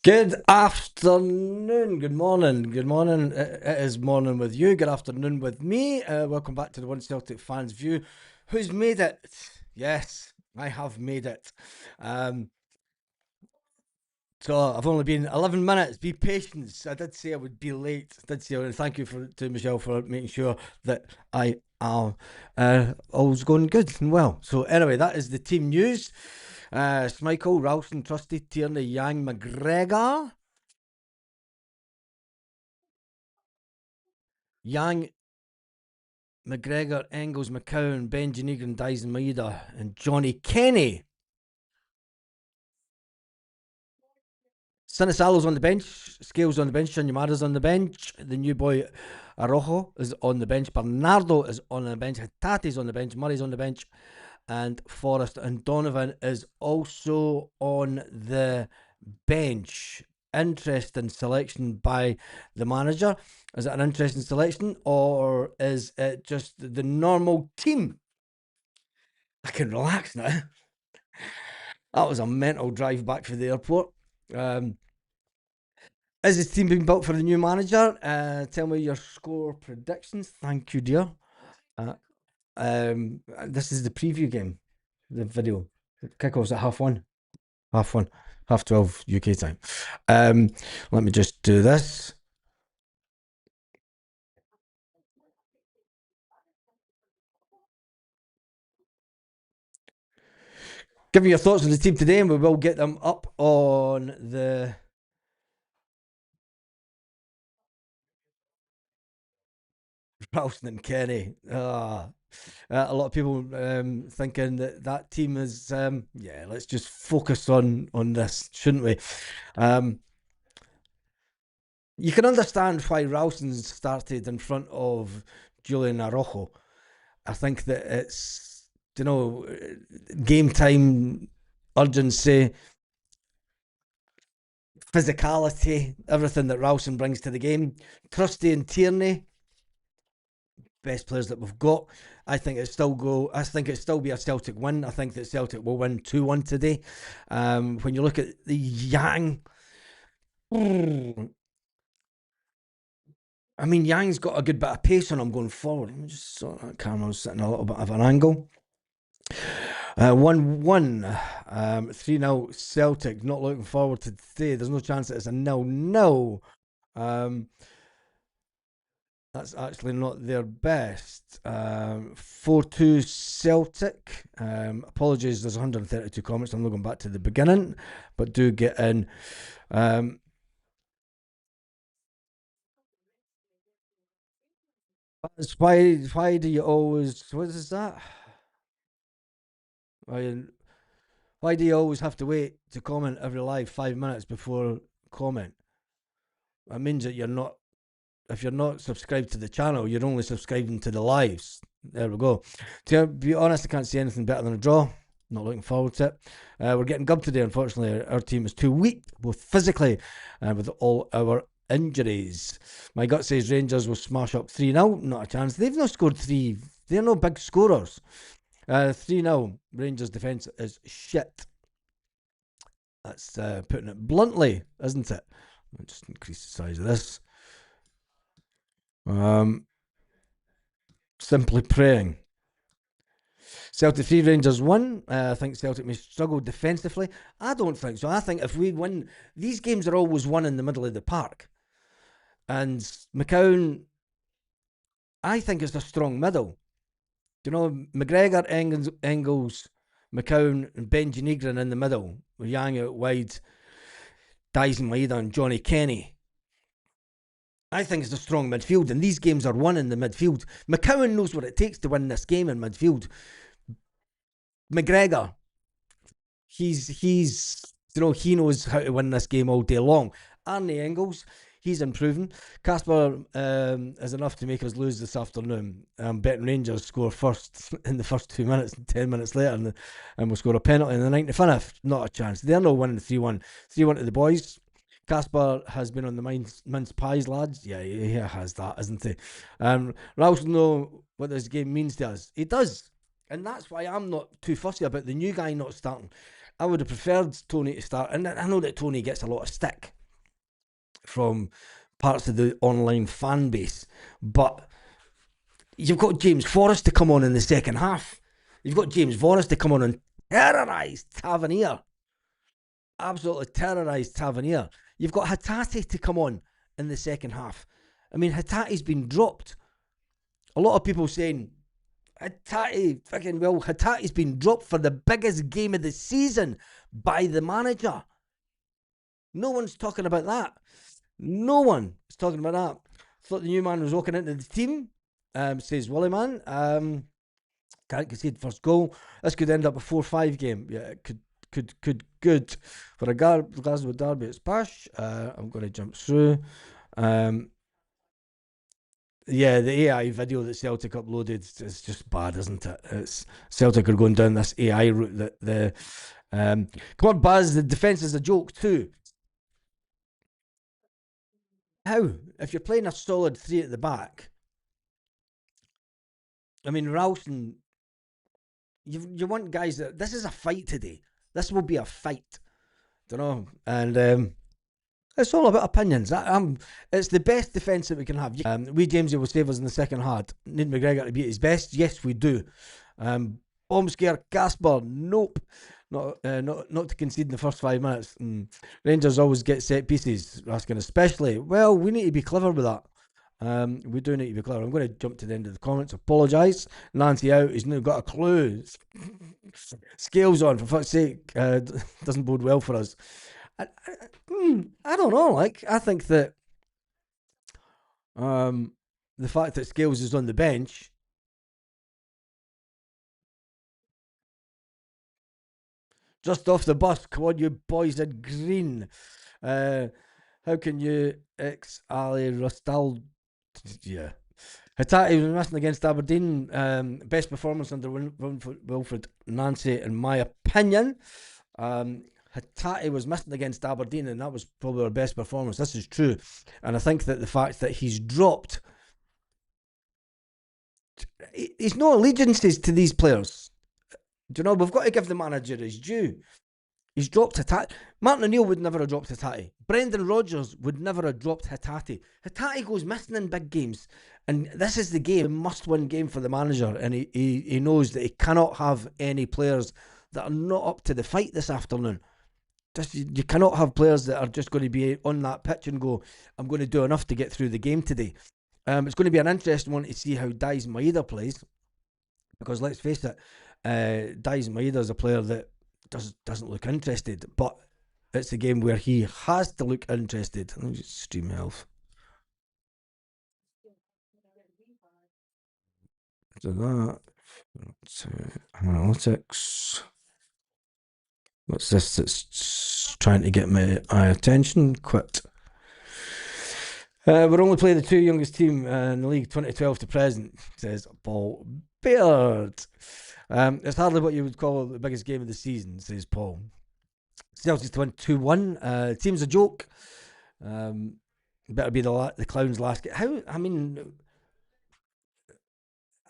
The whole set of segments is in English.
Good afternoon, good morning, good morning. It is morning with you, good afternoon with me. Welcome back to the One Celtic Fans View. Who's made it? Yes, I have made it. Um, so I've only been 11 minutes. Be patient. I did say I would be late. I did say, and thank you to Michelle for making sure that I am always going good and well. So anyway, that is the team news. Schmeichel, Ralston, Trusty, Tierney, Yang, McGregor. Yang, McGregor, Engels, McCowan, Benji Negron, Dyson Maeda, and Johnny Kenny. Sinisalo's on the bench, Scales on the bench, Yamada's on the bench, the new boy Arojo is on the bench, Bernardo is on the bench, Hatate's on the bench, Murray's on the bench, and Forrest and Donovan is also on the bench. Interesting selection by the manager. Is it an interesting selection, or is it just the normal team? I can relax now. That was a mental drive back for the airport. Is this team being built for the new manager? Tell me your score predictions. Thank you, dear. This is the preview game, the video. Kickoff's at half 12 UK time. Let me just do this. Give me your thoughts on the team today, and we will get them up on the Ralston and Kenny. A lot of people thinking that team is let's just focus on this, shouldn't we? You can understand why Ralston started in front of Julian Arojo. I think that it's, game time, urgency, physicality, everything that Ralston brings to the game. Trusty and Tierney, best players that we've got. I think it still be a Celtic win. I think that Celtic will win 2-1 today. When you look at the Yang, I mean, Yang's got a good bit of pace on him going forward. Let me just sort that camera's sitting a little bit of an angle. 1-1, 3-0 Celtic. Not looking forward to today. There's no chance that it's a 0-0. That's actually not their best. 4-2 Celtic. Apologies, there's 132 comments. I'm not going back to the beginning, but do get in. Why do you always, what is that? Why do you always have to wait to comment every live 5 minutes before comment? That means that if you're not subscribed to the channel, you're only subscribing to the lives. There we go. To be honest, I can't see anything better than a draw. Not looking forward to it. We're getting gubbed today, unfortunately. Our team is too weak, both physically and with all our injuries. My gut says Rangers will smash up 3-0. Not a chance. They've not scored 3. They're no big scorers. 3-0. Rangers defence is shit. That's putting it bluntly, isn't it? I'll just increase the size of this. Simply praying. Celtic 3, Rangers 1. I think Celtic may struggle defensively. I don't think so. I think if we win, these games are always won in the middle of the park. And McCowan, I think it's a strong middle. McGregor, Engels, McCowan, and Benji Negron in the middle, with Yang out wide, Dyson Maeda, and Johnny Kenny. I think it's a strong midfield, and these games are won in the midfield. McCowan knows what it takes to win this game in midfield. McGregor, he knows how to win this game all day long. Arne Engels, he's improving. Casper is enough to make us lose this afternoon. I'm betting Rangers score first in the first 2 minutes, and 10 minutes later, and we'll score a penalty in the 95th. Not a chance. They're not winning 3-1. 3-1 to the boys. Casper has been on the mince pies, lads. Yeah, he has that, isn't he? Ralston know what this game means to us. He does. And that's why I'm not too fussy about the new guy not starting. I would have preferred Tony to start. And I know that Tony gets a lot of stick. from parts of the online fan base. But you've got James Forrest to come on in the second half. You've got James Forrest to come on and terrorise Tavernier. Absolutely terrorise Tavernier. You've got Hatate to come on in the second half. I mean, Hatate's been dropped. A lot of people saying, Hatate's been dropped for the biggest game of the season by the manager. No one's talking about that. No one is talking about that. Thought the new man was walking into the team, says Willie Man. Can't concede first goal. This could end up a 4-5 game. Yeah, it could good. For a Glasgow derby, it's Pash. I'm going to jump through. Yeah, the AI video that Celtic uploaded is just bad, isn't it? It's Celtic are going down this AI route that the come on, Baz, the defence is a joke too. How? If you're playing a solid three at the back, I mean, Ralston, you want guys that this is a fight today. This will be a fight, don't know, and it's all about opinions. It's the best defence that we can have. We Jamesy will save us in the second half. Need McGregor to be at his best? Yes, we do. Bomb scare Casper? Nope. Not to concede in the first 5 minutes. Rangers always get set pieces. Asking especially. Well, we need to be clever with that. We do need to be clever. I'm going to jump to the end of the comments. Apologise. Nancy out. He's not got a clue. Scales on, for fuck's sake. Doesn't bode well for us. I don't know. Like, I think that the fact that Scales is on the bench, just off the bus. Come on, you boys in green. How can you Ali Rustal? Yeah. Hatate was missing against Aberdeen. Best performance under Wilfred Nancy, in my opinion. Hatate was missing against Aberdeen, and that was probably our best performance. This is true. And I think that the fact that he's dropped, he's no allegiances to these players. Do you know, we've got to give the manager his due. He's dropped Hatate. Martin O'Neill would never have dropped Hatate. Brendan Rodgers would never have dropped Hatate. Hatate goes missing in big games. And this is the game, a must-win game for the manager. And he knows that he cannot have any players that are not up to the fight this afternoon. You cannot have players that are just going to be on that pitch and go, I'm going to do enough to get through the game today. It's going to be an interesting one to see how Daizen Maeda plays, because let's face it, Daizen Maeda is a player that doesn't look interested, but it's a game where he has to look interested. Let me just stream health. So that, analytics. What's this that's trying to get my attention? Quit. We're only playing the two youngest team in the league, 2012 to present, says Paul Beard. It's hardly what you would call the biggest game of the season, says Paul. Celtics to win 2-1. Team's a joke. Better be the Clowns' last game. How? I mean,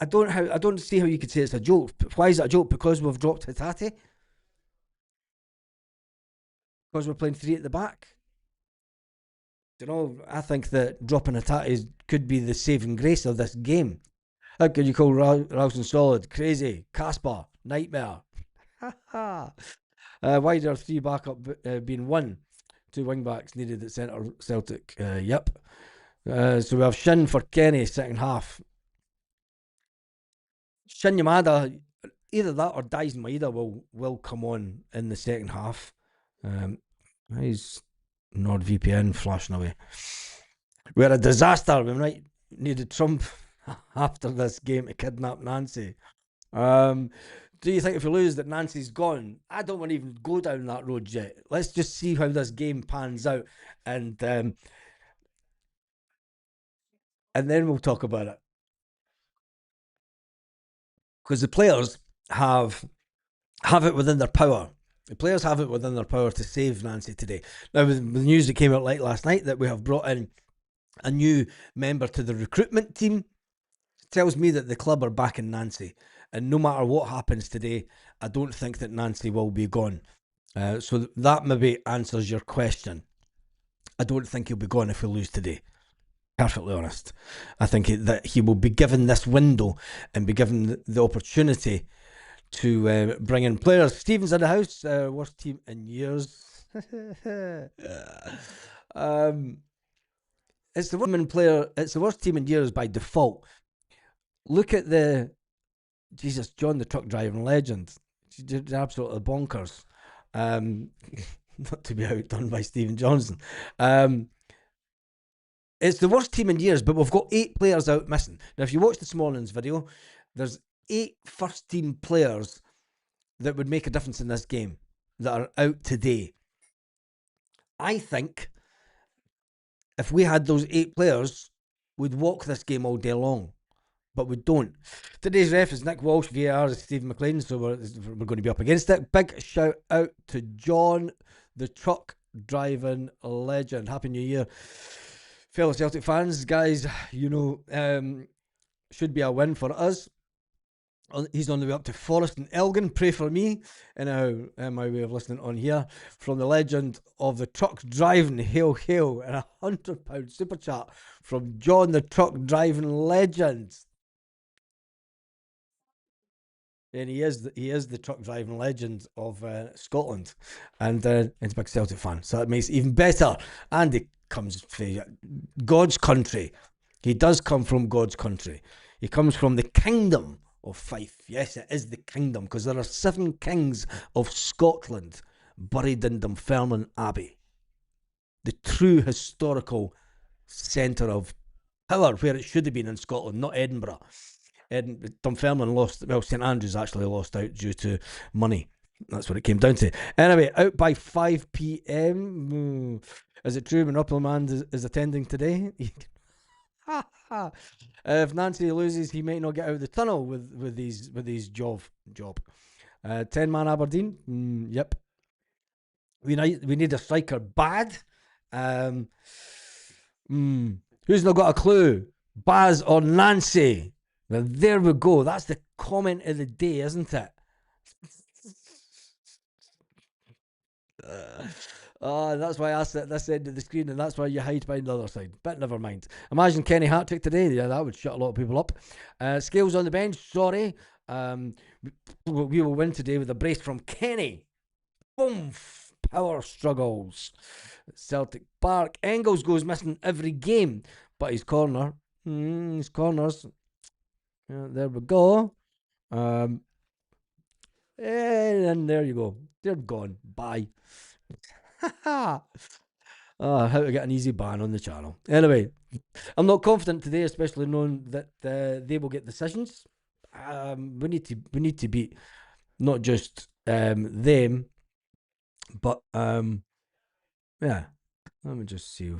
I don't see how you could say it's a joke. Why is it a joke? Because we've dropped Hatate? Because we're playing three at the back? You know, I think that dropping Hatate could be the saving grace of this game. How could you call Ralston solid? Crazy. Casper. Nightmare. Why are three backup being one? Two wing backs needed at centre Celtic. Yep. So we have Shin for Kenny, second half. Shin Yamada, either that or Daizen Maeda will come on in the second half. He's NordVPN flashing away. We're a disaster. We might need a Trump after this game to kidnap Nancy. Do you think if we lose that Nancy's gone? I don't want to even go down that road yet. Let's just see how this game pans out, and then we'll talk about it. Because the players have it within their power. The players have it within their power to save Nancy today. Now, with the news that came out late last night that we have brought in a new member to the recruitment team, tells me that the club are backing Nancy. And no matter what happens today, I don't think that Nancy will be gone. So that maybe answers your question. I don't think he'll be gone if we lose today. Perfectly honest. I think that he will be given this window and be given the opportunity to bring in players. Stephen's in the house. Worst team in years. um, it's the worst player. It's the worst team in years by default. Look at the John the truck driving legend. She's absolutely bonkers. Not to be outdone by Stephen Johnson. It's the worst team in years, but we've got 8 players out missing. Now, if you watch this morning's video, there's 8 first team players that would make a difference in this game that are out today. I think if we had those 8 players, we'd walk this game all day long, but we don't. Today's ref is Nick Walsh, VAR is Stephen McLean, so we're going to be up against it. Big shout out to John, the truck driving legend. Happy New Year. Fellow Celtic fans, guys, should be a win for us. He's on the way up to Forest and Elgin. Pray for me in my way of listening on here. From the legend of the truck driving, hail, hail, and £100 super chat from John, the truck driving legend. And he is the truck driving legend of Scotland, and he's a big Celtic fan, so that makes it even better. And he comes from God's country. He does come from God's country. He comes from the kingdom of Fife. Yes, it is the kingdom, because there are 7 kings of Scotland buried in Dunfermline Abbey, the true historical centre of power, where it should have been in Scotland, not Edinburgh. Dunfermline lost. Well, St Andrews actually lost out due to money. That's what it came down to. Anyway, out by 5 p.m. Is it true Monopoly is attending today? If Nancy loses, he might not get out of the tunnel with these job. 10-man Aberdeen. Yep. We need a striker bad. Who's not got a clue? Baz or Nancy? Well, there we go. That's the comment of the day, isn't it? That's why I sit at this end of the screen, and that's why you hide behind the other side. But never mind. Imagine Kenny hat-trick today. Yeah, that would shut a lot of people up. Scales on the bench. Sorry. We will win today with a brace from Kenny. Boom. Power struggles. Celtic Park. Engels goes missing every game, but his corner. His corners. Yeah, there we go. And there you go. They're gone. Bye. How to get an easy ban on the channel. Anyway, I'm not confident today, especially knowing that they will get decisions. We need to beat not just them, but yeah. Let me just see.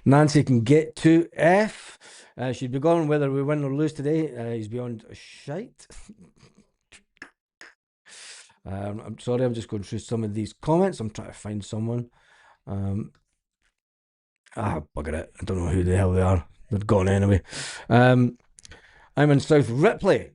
Nancy can get to F. She'd be gone whether we win or lose today. He's beyond shite. I'm sorry, I'm just going through some of these comments. I'm trying to find someone. Bugger it. I don't know who the hell they are. They're gone anyway. I'm in South Ripley.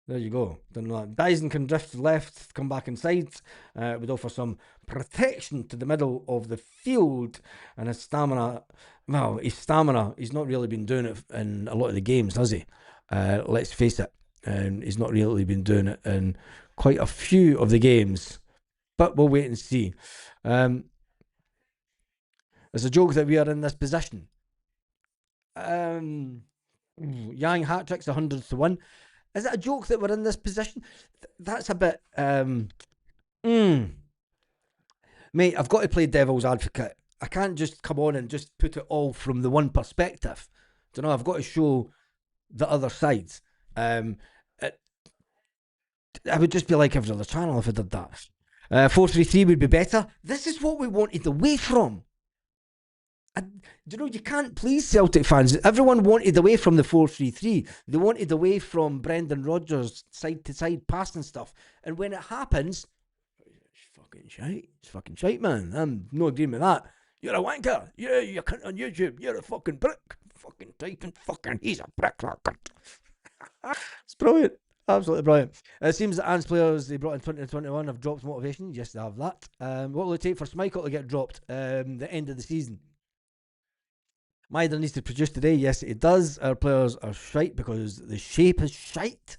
There you go. Didn't know that. Dyson can drift left, come back inside. Would offer some protection to the middle of the field, and his stamina. Well, he's not really been doing it in a lot of the games, has he? Let's face it. He's not really been doing it in quite a few of the games, but we'll wait and see. It's a joke that we are in this position. Yang hat-trick's 100 to 1. Is it a joke that we're in this position? That's a bit... Mate, I've got to play devil's advocate. I can't just come on and just put it all from the one perspective. Do you know, I've got to show the other sides. I would just be like every other channel if I did that. 4-3-3 would be better. This is what we wanted away from. You know, you can't please Celtic fans. Everyone wanted away from the 4-3-3. They wanted away from Brendan Rodgers side-to-side passing stuff. And when it happens, it's fucking shite. It's fucking shite, man. I'm not agreeing with that. You're a wanker. Yeah, you're cunt on YouTube. You're a fucking prick. fucking typing, fucking, he's a prick, that cunt. It's brilliant. Absolutely brilliant. It seems that Anne's players they brought in 2021 have dropped motivation. Yes, they have that. What will it take for Schmeichel to get dropped the end of the season? Maida needs to produce today. Yes, it does. Our players are shite because the shape is shite.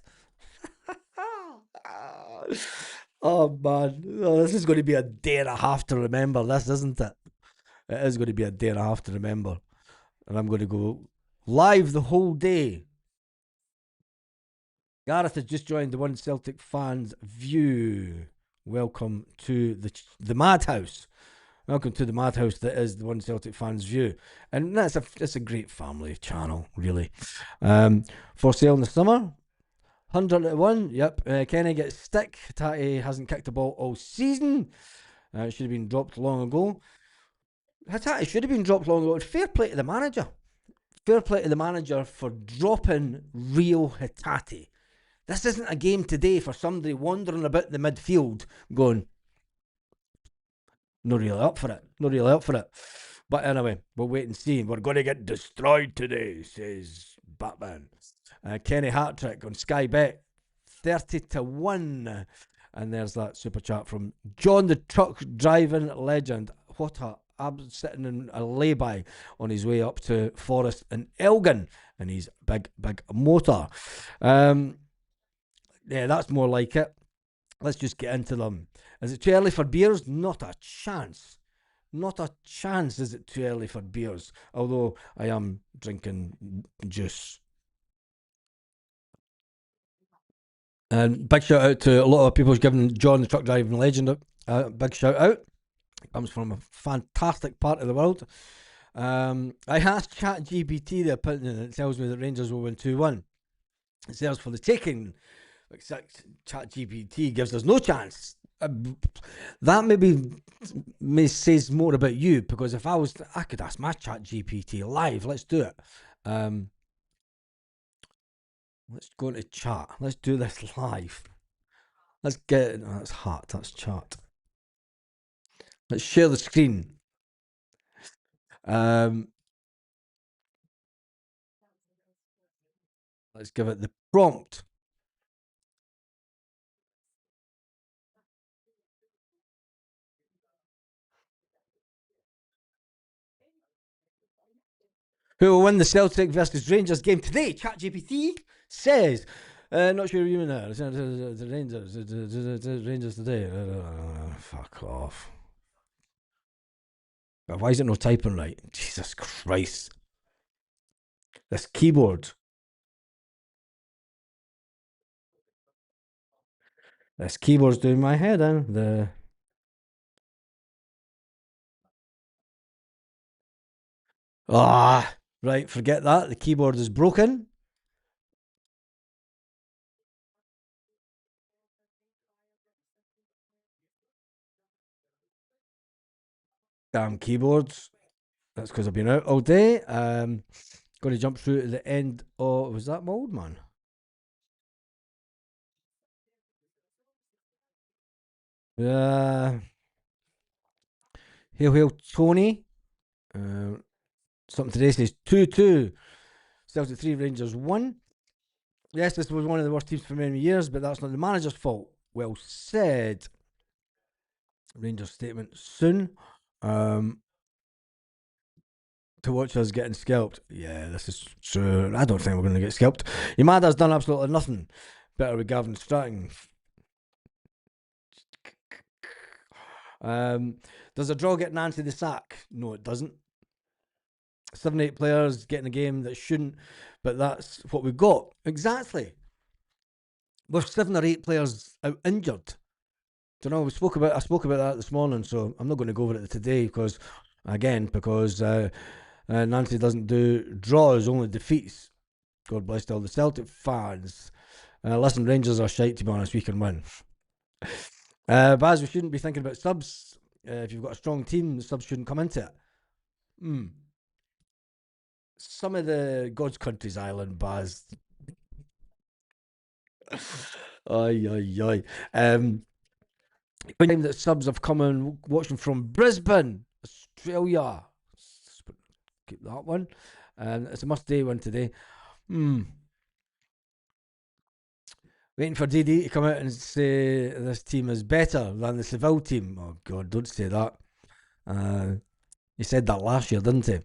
Oh, man. Oh, this is going to be a day and a half to remember, this, isn't it? It is going to be a day and a half to remember. And I'm going to go live the whole day. Gareth has just joined the One Celtic Fans View. Welcome to the madhouse. Welcome to the madhouse that is the One Celtic Fans View. And it's a great family channel, really. For sale in the summer. 101, yep. Kenny gets stick. Tati hasn't kicked the ball all season. It should have been dropped long ago. Tati should have been dropped long ago. Fair play to the manager. Fair play to the manager for dropping Rio Hitati. This isn't a game today for somebody wandering about the midfield going, not really up for it. Not really up for it. But anyway, we'll wait and see. We're going to get destroyed today, says Batman. Kenny hat-trick on Sky Bet, 30-1. And there's that super chat from John the truck driving legend. What a sitting in a lay-by on his way up to Forest and Elgin and his big motor. Yeah, that's more like it. Let's just get into them. Is it too early for beers? Not a chance. Not a chance is it too early for beers. Although I am drinking juice. And big shout out to a lot of people who's given John the truck driving legend a big shout out. It comes from a fantastic part of the world. I asked ChatGPT the opinion and it tells me that Rangers will win 2-1. It says for the taking. Like ChatGPT gives us no chance. That maybe says more about you, because if I could ask my ChatGPT live. Let's do it. Let's go into chat. Let's do this live. Let's get it. Oh, that's hot. That's chat. Let's share the screen. Let's give it the prompt. Who will win the Celtic versus Rangers game today? ChatGPT says. Not sure you mean that. The Rangers today. Fuck off. Why is it no typing right? Jesus Christ. This keyboard. This keyboard's doing my head in. Right, forget that. The keyboard is broken. Damn keyboards. That's because I've been out all day. Going to jump through to the end of. Was that my old man? Hail, Tony. Something today says 2-2. Celtic 3, Rangers 1. Yes, this was one of the worst teams for many years, but that's not the manager's fault. Well said. Rangers statement soon. To watch us getting scalped. Yeah, this is true. I don't think we're going to get scalped. Yamada's done absolutely nothing. Better with Gavin Stratton. Does a draw get Nancy the sack? No, it doesn't. 7-8 players getting a game that shouldn't, but that's what we've got. Exactly. We're 7 or 8 players out injured. Don't know. I spoke about that this morning, so I'm not going to go over it today because Nancy doesn't do draws, only defeats. God bless all the Celtic fans. Listen, Rangers are shite, to be honest. We can win. Baz, we shouldn't be thinking about subs. If you've got a strong team, the subs shouldn't come into it. Some of the God's Country's Island, Baz. Oi. Time that subs have come in watching from Brisbane, Australia. Keep that one. And it's a must-day one today. Hmm. Waiting for DD to come out and say this team is better than the Seville team. Oh, God, don't say that. Uh, he said that last year, didn't he?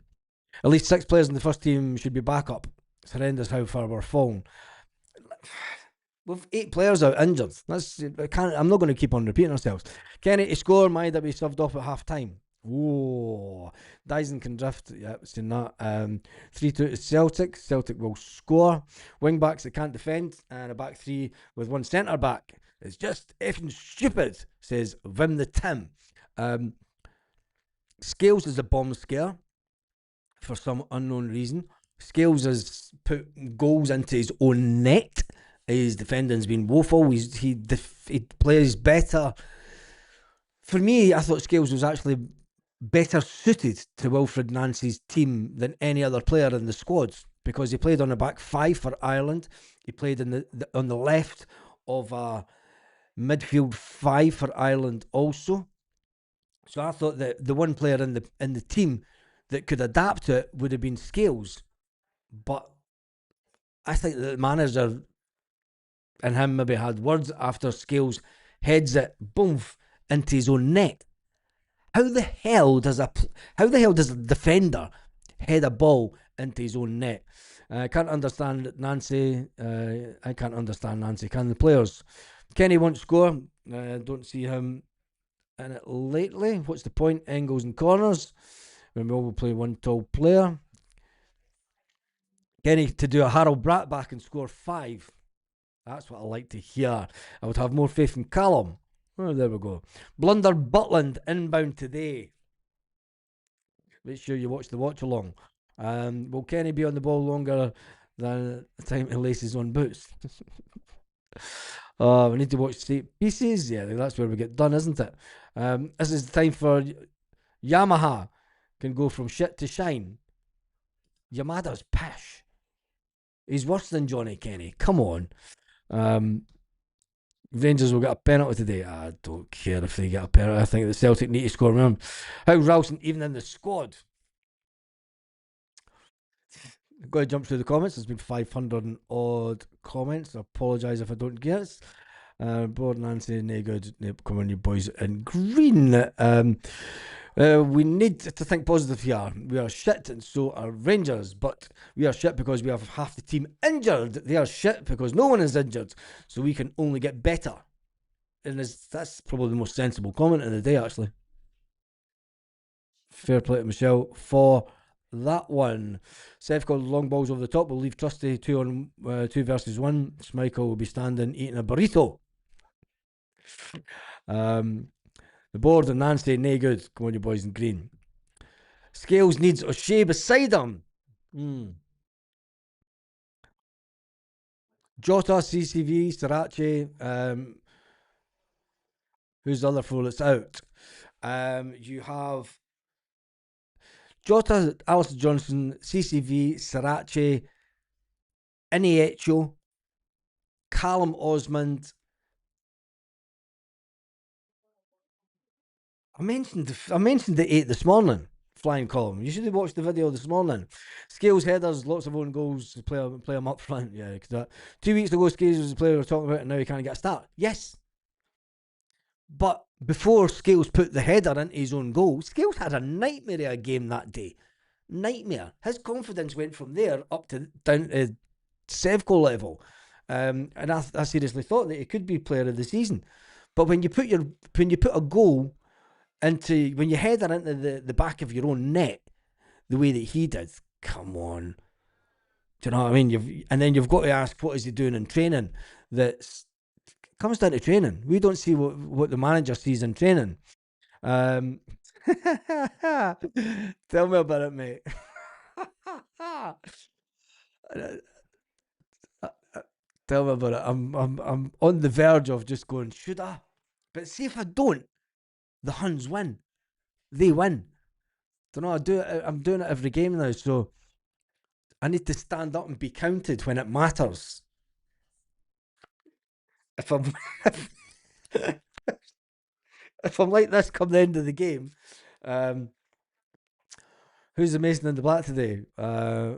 At least 6 players in the first team should be back up. It's horrendous how far we're falling. We've 8 players out injured. I'm not going to keep on repeating ourselves. Kenny to score, might that be subbed off at half time. Whoa, Dyson can drift. Yeah, seen that. 3-2 to Celtic. Celtic will score. Wing backs that can't defend, and a back three with one centre back. It's just effing stupid, says Vim the Tim. Scales is a bomb scare for some unknown reason. Scales has put goals into his own net. His defending's been woeful. He plays better. For me, I thought Scales was actually better suited to Wilfred Nancy's team than any other player in the squad because he played on the back five for Ireland. He played on the left of a midfield five for Ireland also. So I thought that the one player in the team that could adapt to it would have been Scales. But I think that the manager and him maybe had words after Scales heads it boom into his own net. How the hell does a defender head a ball into his own net? I can't understand Nancy. I can't understand Nancy. Can the players? Kenny won't score. Don't see him in it lately. What's the point? Angles and corners. When we all play one tall player. Kenny to do a Harold Bratt back and score 5. That's what I like to hear. I would have more faith in Callum. Oh, there we go. Blunder Butland inbound today. Make sure you watch the watch along. Will Kenny be on the ball longer than the time he laces on boots? We need to watch state pieces. Yeah, that's where we get done, isn't it? This is the time for Yamaha. Can go from shit to shine. Yamada's pish. He's worse than Johnny Kenny. Come on. Rangers will get a penalty today. I don't care if they get a penalty. I think the Celtic need to score. Remember how Ralston even in the squad. I've got to jump through the comments. There's been 500 and odd comments. I apologise if I don't get it. Board Nancy, no good. Come on, you boys in green. We need to think positive here. We are shit, and so are Rangers. But we are shit because we have half the team injured. They are shit because no one is injured. So we can only get better. And that's probably the most sensible comment of the day, actually. Fair play to Michelle for that one. Seth got long balls over the top. We'll leave Trusty 2 versus 1. Schmeichel will be standing eating a burrito. The board and Nancy, nay good. Come on, you boys in green. Scales needs O'Shea beside him. Jota, CCV, Sriracha. Who's the other four that's out? You have Jota, Alistair Johnson, CCV, Sriracha, Iniecho, Callum Osmond. I mentioned the 8 this morning. Flying column. You should have watched the video this morning. Scales headers, lots of own goals. Play him up front. Yeah, because 2 weeks ago, Scales was the player we were talking about, and now he can't get a start. Yes, but before Scales put the header into his own goal, Scales had a nightmare of a game that day. Nightmare. His confidence went from there up to down to Sevco level, and I seriously thought that he could be player of the season. But when you put a goal when you header into the back of your own net, the way that he did, come on. Do you know what I mean? And then you've got to ask, what is he doing in training? That comes down to training. We don't see what the manager sees in training. Tell me about it, mate. Tell me about it. I'm on the verge of just going, should I? But see if I don't, the Huns win. They win. Don't know. I'm doing it every game now, so I need to stand up and be counted when it matters. If I'm if I'm like this come the end of the game, Who's the Mason in the Black today? My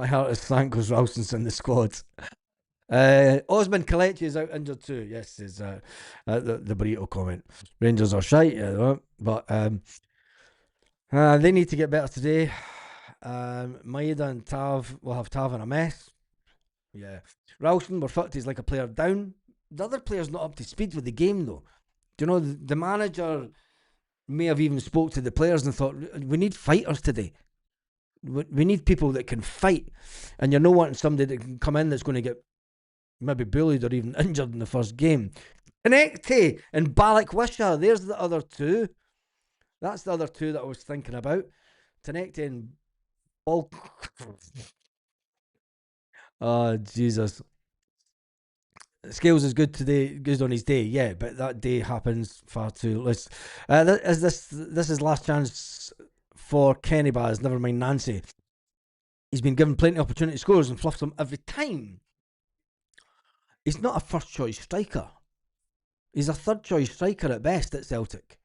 heart is sank because Ralston's in the squad. Osman Kalechi is out injured too. Yes, is the burrito comment. Rangers are shite, yeah, but they need to get better today. Maeda and Tav will have Tav in a mess. Yeah, Ralston, we're fucked. He's like a player down. The other player's not up to speed with the game though. Do you know the manager may have even spoke to the players and thought we need fighters today. We need people that can fight, and you're not wanting somebody that can come in that's going to get maybe bullied or even injured in the first game. Connecty and Balak Wisha, there's the other two. That's the other two that I was thinking about. Connecty and Bal. Oh, Jesus. Scales is good today, good on his day, yeah, but that day happens far too less. This is last chance for Kenny Baz, never mind Nancy. He's been given plenty of opportunity to scores and fluffs them every time. He's not a first choice striker. He's a third choice striker at best at Celtic.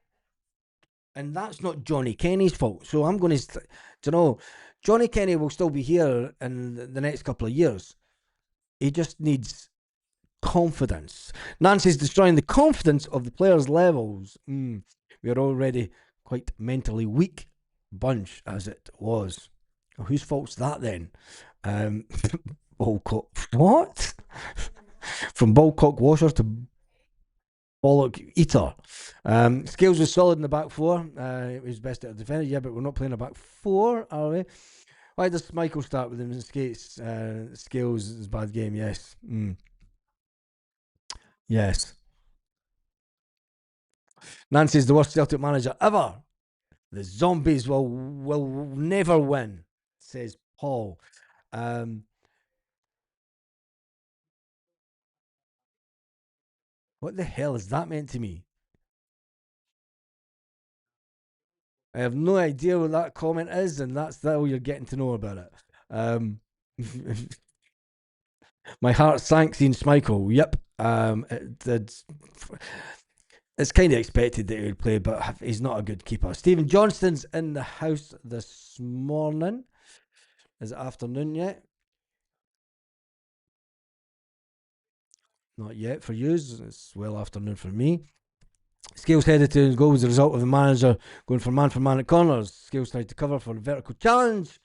And that's not Johnny Kenny's fault. So I'm going to, Johnny Kenny will still be here in the next couple of years. He just needs confidence. Nancy's destroying the confidence of the players' levels. We are already quite mentally weak bunch as it was. Oh, whose fault's that then? Ballcock. What? From Ballcock Washer to Bollock Eater. Scales was solid in the back four. He was best at the defender. Yeah, but we're not playing a back four, are we? Why does Michael start with him in skates? Scales is a bad game, yes. Yes. Nancy's the worst Celtic manager ever. The zombies will never win, says Paul. What the hell is that meant to me? I have no idea what that comment is, and that's all you're getting to know about it. My heart sank seeing Schmeichel. Yep. It's kind of expected that he would play, but he's not a good keeper. Stephen Johnston's in the house this morning. Is it afternoon yet? Not yet for you. It's well afternoon for me. Scales headed to his goal as a result of the manager going for man at corners. Scales tried to cover for a vertical challenge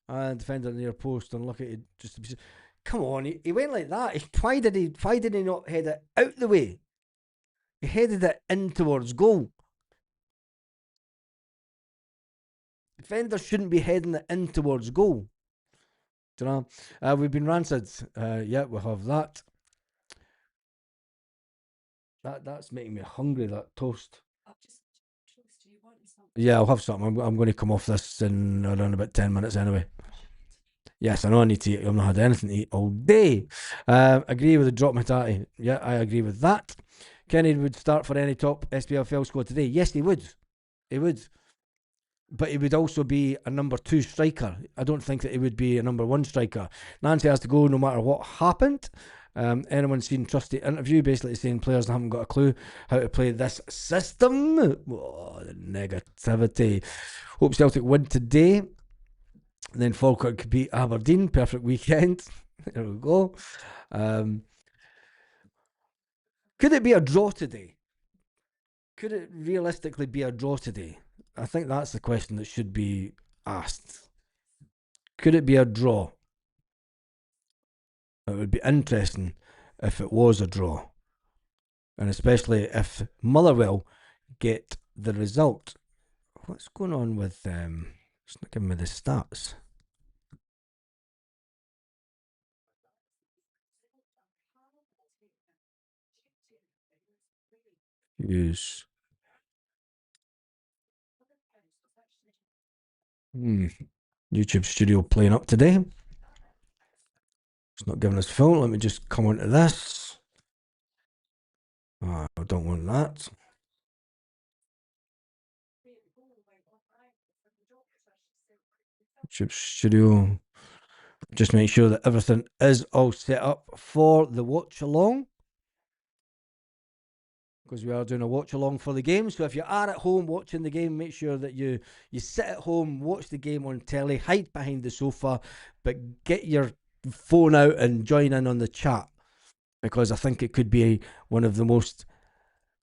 and defender near post. Unlucky to just come on, he went like that. Why did he not head it out the way? He headed it in towards goal. Defenders shouldn't be heading it in towards goal. Do you know? We've been rancid. Yeah, we have that. That's making me hungry. That toast. Yeah, I'll have something. I'm going to come off this in around about 10 minutes anyway. Yes, I know I need to eat. I've not had anything to eat all day. Agree with the drop mentality. Yeah, I agree with that. Kenny would start for any top SPFL squad today. Yes, he would. He would. But he would also be a number 2 striker. I don't think that he would be a number 1 striker. Nancy has to go no matter what happened. Anyone seen Trusty interview basically saying players haven't got a clue how to play this system? Oh, the negativity. Hope Celtic win today. And then Falkirk could beat Aberdeen. Perfect weekend. There we go. Could it be a draw today? Could it realistically be a draw today? I think that's the question that should be asked. Could it be a draw? It would be interesting if it was a draw. And especially if Motherwell get the result. What's going on with it's not giving me the stats. Use. YouTube Studio playing up today. It's not giving us full. Let me just come on to this. I don't want that. YouTube Studio. Just make sure that everything is all set up for the watch along. because we are doing a watch along for the game. So if you are at home watching the game, make sure that you sit at home, watch the game on telly, hide behind the sofa, but get your phone out and join in on the chat, because I think it could be one of the most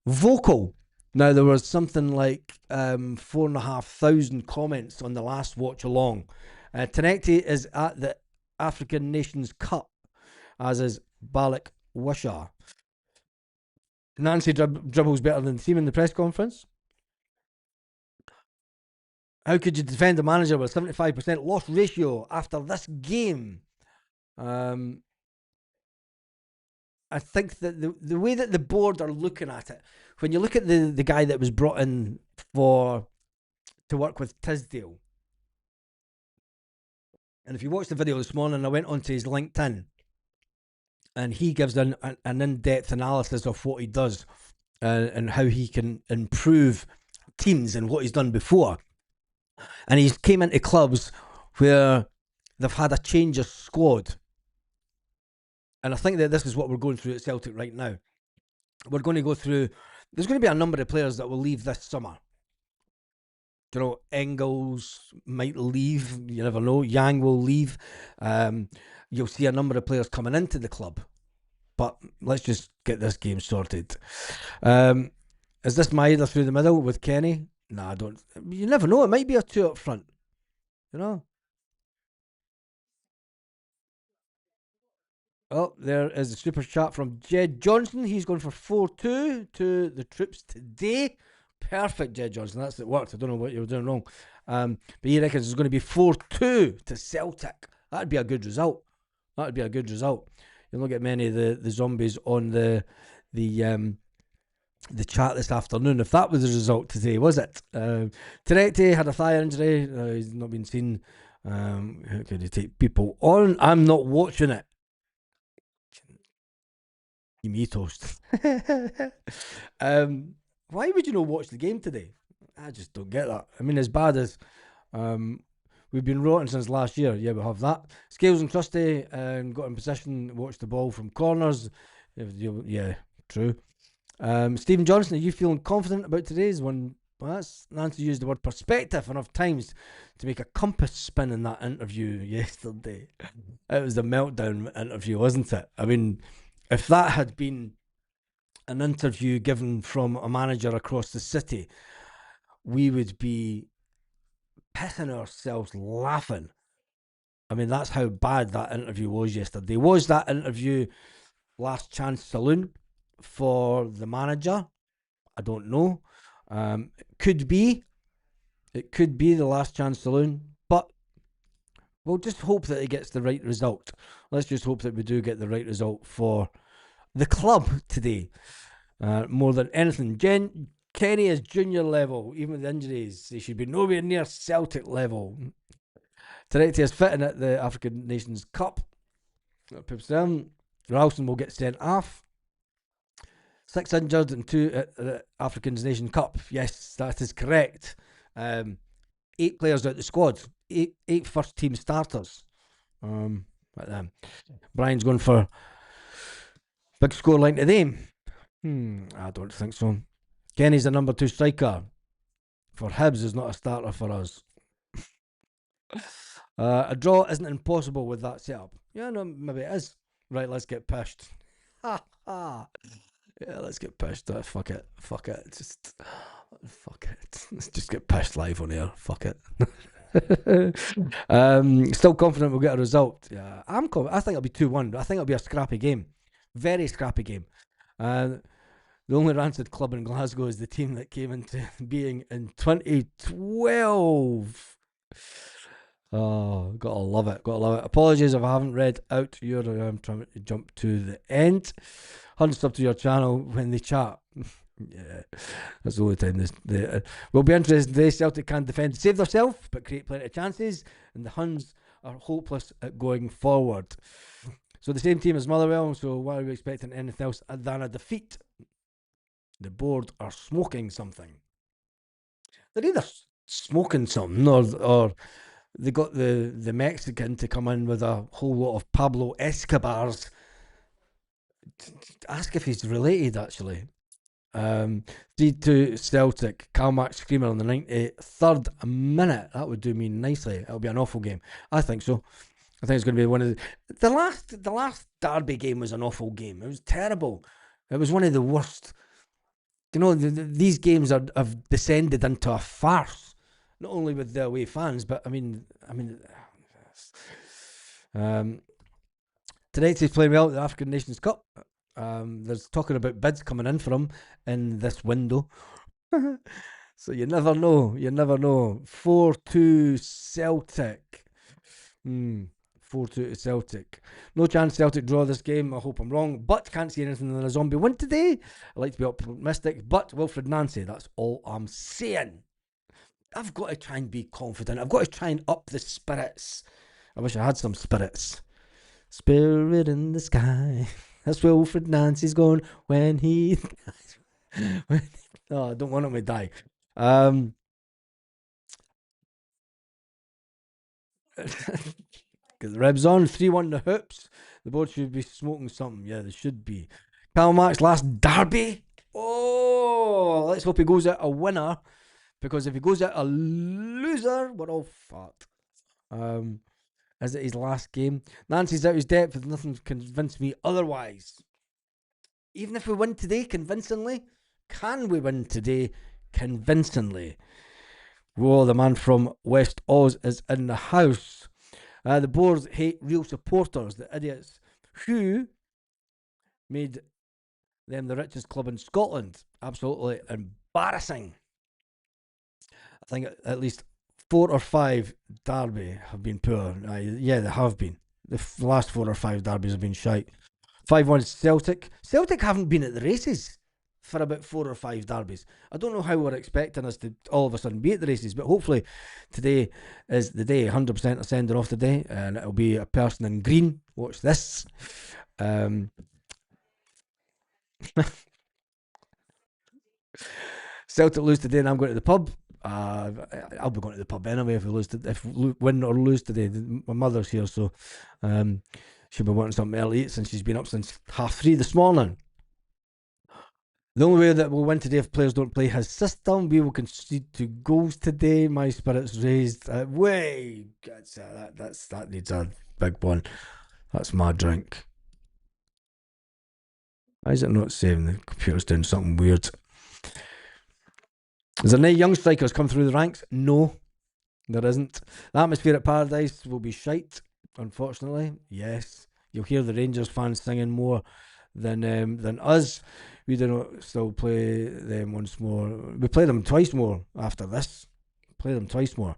vocal. Now, there was something like 4,500 comments on the last watch along. Tenecti is at the African Nations Cup, as is Balak Wisha. Nancy dribbles better than the team in the press conference. How could you defend a manager with 75% loss ratio after this game? I think that the way that the board are looking at it, when you look at the guy that was brought in to work with Tisdale, and if you watch the video this morning, I went onto his LinkedIn, and he gives an in-depth analysis of what he does and how he can improve teams and what he's done before. And he's came into clubs where they've had a change of squad. And I think that this is what we're going through at Celtic right now. We're going to go through, there's going to be a number of players that will leave this summer. You know, Engels might leave, you never know. Yang will leave. You'll see a number of players coming into the club. But let's just get this game sorted. Is this Maeda through the middle with Kenny? Nah, I don't. You never know. It might be a two up front. You know? Oh, there is a super chat from Jed Johnson. He's going for 4-2 to the troops today. Perfect, Jed Johnson. That's it worked. I don't know what you were doing wrong. But he reckons it's going to be 4-2 to Celtic. That'd be a good result. That'd be a good result. You'll not get many of the zombies on the chat this afternoon if that was the result today, was it? Tenecti had a thigh injury. He's not been seen. How could he take people on? I'm not watching it. Me toast. Why would you not watch the game today? I just don't get that. I mean, as bad as we've been rotten since last year. Yeah, we have that. Scales and Trusty got in position, watched the ball from corners. Yeah, true. Stephen Johnson, are you feeling confident about today's one? Well, Nancy used the word perspective enough times to make a compass spin in that interview yesterday. It was the meltdown interview, wasn't it? I mean, if that had been an interview given from a manager across the city, we would be pissing ourselves laughing. I mean, that's how bad that interview was yesterday. Was that interview last chance saloon for the manager? I don't know. It could be. It could be the last chance saloon, but we'll just hope that it gets the right result. Let's just hope that we do get the right result for the club today. More than anything, Kenny is junior level, even with injuries. He should be nowhere near Celtic level. Tenecti is fitting at the African Nations Cup. Ralston will get sent off. 6 injured and 2 at the African Nations Cup. Yes, that is correct. 8 players out the squad. 8 first team starters. Brian's going for big scoreline today. I don't think so. Kenny's the number 2 striker. For Hibs is not a starter for us. A draw isn't impossible with that setup. Yeah, no, maybe it is. Right, let's get pished. Yeah, let's get pissed. Fuck it. Just fuck it. Let's just get pissed live on air. Fuck it. Still confident we'll get a result. Yeah, I'm confident. I think it'll be 2-1. I think it'll be a scrappy game. Very scrappy game. The only rancid club in Glasgow is the team that came into being in 2012. Oh, gotta love it. Apologies if I haven't read out your. I'm trying to jump to the end. 100 sub to your channel when they chat. Yeah, that's the only time this. Will be interesting today. Celtic can't defend to save themselves, but create plenty of chances, and the Huns are hopeless at going forward. So the same team as Motherwell. So why are we expecting anything else than a defeat? The board are smoking something. They're either smoking something or they got the Mexican to come in with a whole lot of Pablo Escobars. Ask if he's related, actually. Um, 3-2 Celtic. Calmack screaming on the 93rd minute. That would do me nicely. It'll be an awful game. I think so. I think it's going to be one of the last Derby game was an awful game. It was terrible. It was one of the worst. These games have descended into a farce. Not only with the away fans, but um, tonight he's playing well at the African Nations Cup. There's talking about bids coming in for him in this window. So you never know. You never know. 4-2 Celtic. 4-2 to Celtic. No chance Celtic draw this game. I hope I'm wrong, but can't see anything in a zombie win today. I like to be optimistic, but Wilfred Nancy, that's all I'm saying. I've got to try and be confident. I've got to try and up the spirits. I wish I had some spirits. Spirit in the sky. That's where Wilfred Nancy's going when he. Oh, I don't want him to die. Get the ribs on. 3-1 the hoops. The board should be smoking something. Yeah, they should be. Calmack's last derby. Oh, let's hope he goes out a winner. Because if he goes out a loser, we're all fucked. Is it his last game? Nancy's out his depth, but nothing convinced me otherwise. Even if we win today convincingly, can we win today convincingly? Whoa, the man from West Oz is in the house. The boards hate real supporters, the idiots who made them the richest club in Scotland. Absolutely embarrassing. I think at least 4 or 5 Derby have been poor. Yeah, they have been. The last 4 or 5 derbies have been shite. 5-1 Celtic. Celtic haven't been at the races for about 4 or 5 derbies. I don't know how we're expecting us to all of a sudden be at the races, but hopefully today is the day. 100% are sending off today, and it'll be a person in green. Watch this. Celtic lose today, and I'm going to the pub. I'll be going to the pub anyway if we win or lose today. My mother's here, so she'll be wanting something early to eat since she's been up since 3:30 this morning. The only way that we'll win today if players don't play his system, we will concede 2 goals today. My spirits raised. Way, that needs a big one. That's my drink. Why is it not saving? The computer's doing something weird. Is there any young strikers come through the ranks? No, there isn't. The atmosphere at Paradise will be shite, unfortunately. Yes, you'll hear the Rangers fans singing more than us. We do not still play them once more. We play them twice more after this. Play them twice more.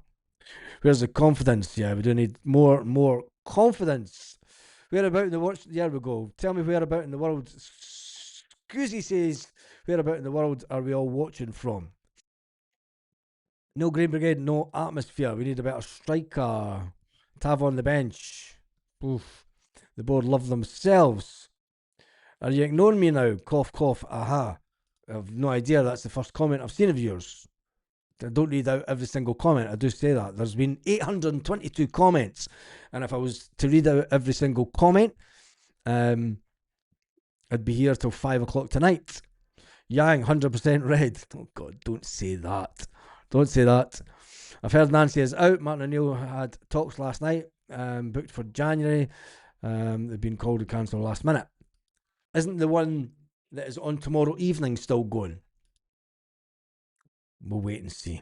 Where's the confidence? Yeah, we do need more confidence. Where about in the world? There we go. Tell me where about in the world. Scoozy says, where about in the world are we all watching from? No Green Brigade, no atmosphere. We need a better striker. Tav on the bench. Oof. The board love themselves. Are you ignoring me now? Cough, cough, aha. I have no idea. That's the first comment I've seen of yours. I don't read out every single comment. I do say that. There's been 822 comments. And if I was to read out every single comment, I'd be here till 5 o'clock tonight. Yang, 100% red. Oh, God, don't say that. Don't say that. I've heard Nancy is out. Martin O'Neill had talks last night, booked for January. They've been called to cancel last minute. Isn't the one that is on tomorrow evening still going? We'll wait and see.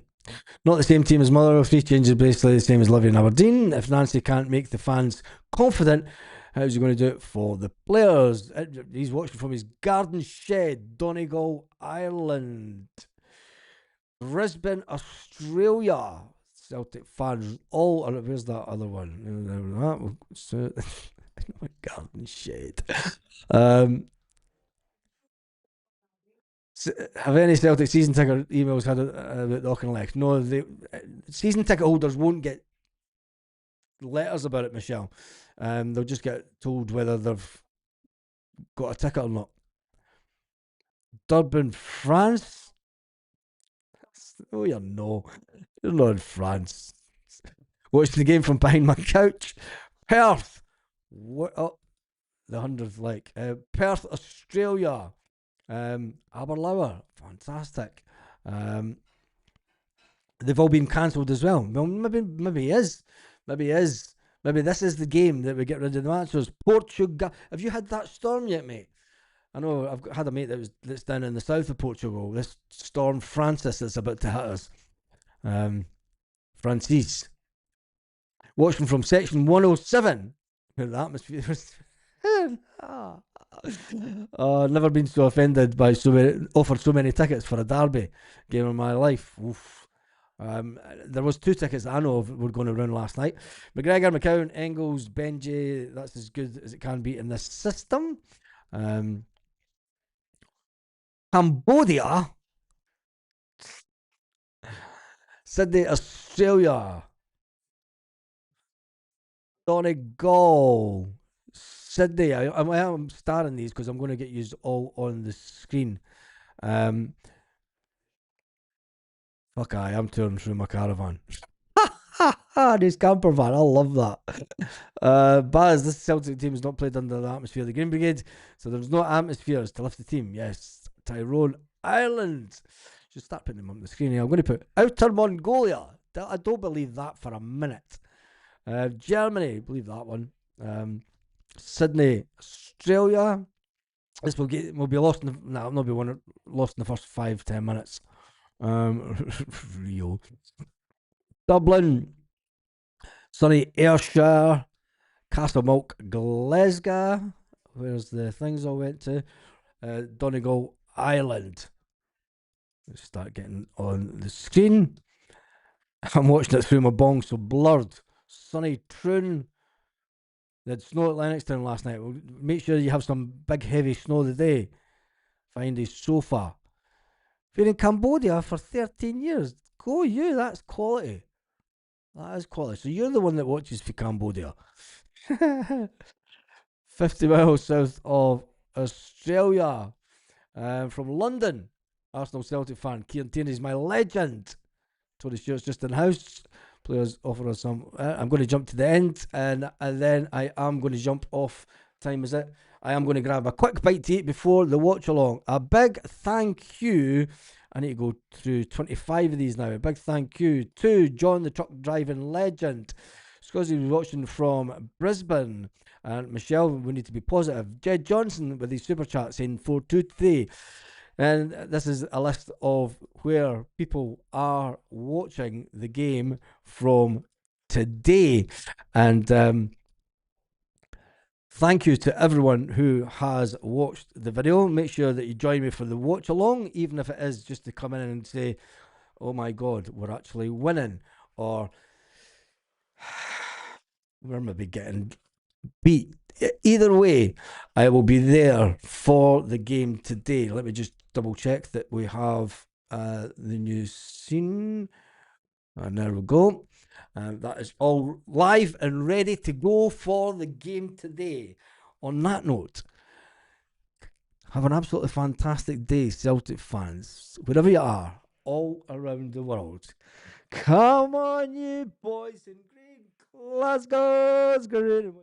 Not the same team as Motherwell. 3 changes basically the same as Livy and Aberdeen. If Nancy can't make the fans confident, how's he going to do it for the players? He's watching from his garden shed, Donegal, Ireland. Brisbane, Australia. Celtic fans all. Where's that other one? Garden shed. Have any Celtic season ticket emails had about the Auchinleck? No, the season ticket holders won't get letters about it, Michelle. They'll just get told whether they've got a ticket or not. Durban, France. Oh, you're no. You're not in France. Watching the game from behind my couch. Perth. What? Oh, the 100th like. Perth, Australia. Aberlour, fantastic. Um, they've all been cancelled as well. Well, maybe he is. Maybe he is. Maybe this is the game that we get rid of the matches. Portugal. Have you had that storm yet, mate? I know had a mate that's down in the south of Portugal. This storm Francis that's about to hit us. Francis. Watching from section 107, where the atmosphere was. Never been so offended by offered so many tickets for a derby game of my life. Oof. There was 2 tickets that I know of were going around last night. McGregor, McCowan, Engels, Benji. That's as good as it can be in this system. Cambodia, Sydney, Australia, Donegal, Sydney. I'm starting these because I'm going to get used all on the screen. Fuck I'm touring through my caravan. This camper van, I love that. Baz, this Celtic team has not played under the atmosphere of the Green Brigade, so there's no atmospheres to lift the team. Yes, Tyrone Ireland. Just start putting them on the screen here. I'm going to put Outer Mongolia. I don't believe that for a minute. Germany, believe that one. Sydney, Australia. This will be lost in the, I'll not be lost in the first 5-10 minutes. Rio, Dublin, sunny Ayrshire, Castlemilk, Glasgow. Where's the things I went to? Donegal, Ireland. Let's start getting on the screen. I'm watching it through my bong, so blurred. Sunny Troon. They had snow at Lennoxtown last night. Well, make sure you have some big heavy snow today. Find a sofa. If you're in Cambodia for 13 years, go you. That's quality. That is quality. So you're the one that watches for Cambodia. 50 miles south of Australia. From London, Arsenal Celtic fan. Kieran Tierney is my legend. Tony Stewart's just in house. Players offer us some. I'm going to jump to the end, and then I am going to jump off. Time is it? I am going to grab a quick bite to eat before the watch along. A big thank you. I need to go through 25 of these now. A big thank you to John, the truck driving legend. Scuzzy was watching from Brisbane. And Michelle, we need to be positive. Jed Johnson with his super chat saying 423. And this is a list of where people are watching the game from today. And thank you to everyone who has watched the video. Make sure that you join me for the watch along, even if it is just to come in and say, oh my God, we're actually winning. Or we're maybe getting beat. Either way, I will be there for the game today. Let me just double check that we have the new scene. And there we go. That is all live and ready to go for the game today. On that note, have an absolutely fantastic day, Celtic fans, wherever you are, all around the world. Come on, you boys in green. Glasgow's green.